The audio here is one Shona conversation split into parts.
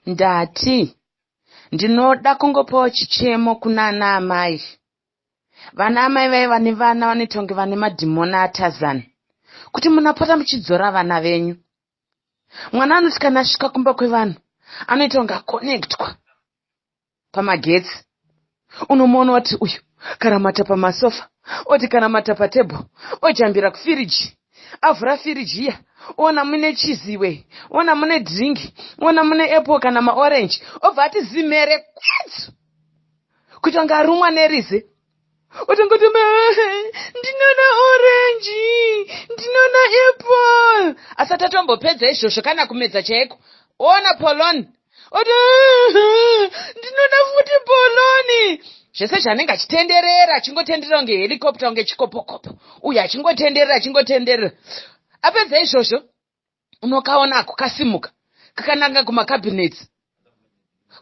Ndati, ndinoda kungopawo chichemo kuna ana amai. Vana amai vai vane vana vanoita kunge vane madhimoni aTazani. Kuti munapota muchidzora vana venyu. Mwana anoti kana asvika kumba kwevanhu, anoita kunge akonekitwa pamagetsi. Unomuona kuti uyu karamata pamasofa, oti karamata patebho, ojambira kufiriji. Avhura firiji iya, ona mune chiziwe, ona mune dringi, ona mune apple kana maorange, obva ati zimere kwetsu. Kuti anga arumwa nerize. Otongoti ndinoda orange, ndinoda apple. Asati atombopedza izvozvo kana kumedza chaiko. Ona poloni. Oti ndinoda futi poloni. Zvese zvanenge achitenderera, achingotenderera kunge helicopter kunge chikopokopo. Uyu achingotenderera. Apedza izvozvo, unokaonako kasimuka. Kakananga kumakabinetsi.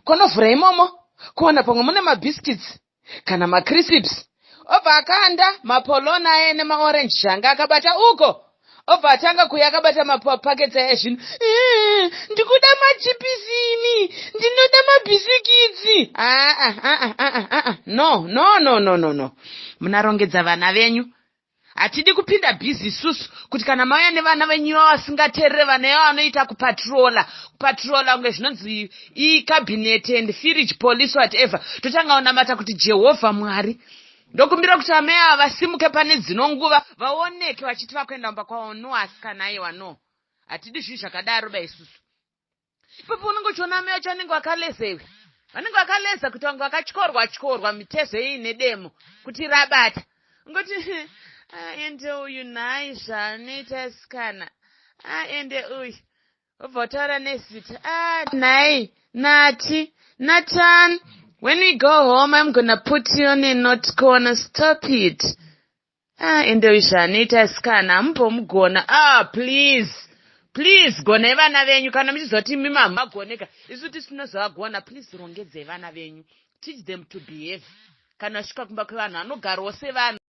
Konovhura imomo, kuona pamwe mune mabhiskits kana macrisps. Obva akanda mapoloni aye nemaorange zvanga akabata uko. Obva atanga kuya akabata mapaketsi aye zvino. Ndikuda machipisini, ndinoda mabhisikitsi. No. Munarongedza vana venyu. Hatidi kupinda bhizi isusu kuti kana mauya nevana venyu vasingaterere vana yavo vanoita kupatrola kunge zvinonzi cabinet and fridge police whatever. Totanga kunamata kuti Jehovha Mwari. Ndokumbira kuti amai ava vasimuke pane dzino nguva vaoneke vachiti vakuenda kumba kwavo no asikana aiwa no. Hatidi zvinhu zvakadaro ba isusu. Ipapo unenge uchiona amai vacho vanenge vakaleza iwe. Vanenge vakaleza kuti vange vakatyorwa mitezo iyi nedemo kuti rabata. Ngoti ende uyu nhai zvanoita asikana. Ende uyu. Obva utaura nezita. Nhai, Nati, Nathan. When we go home, I'm gonna put you on a not corner. Stop it. Ende uyu zvanoita asikana. Hamumbomugona. Please. Please, gona vana venyu. Kana muchizoti mima magoneka. Isu tisinozovagona. Please, rongedze vana venyu. Teach them to behave. Kana svika kumba kwevanhu, anogarawo sevanhu.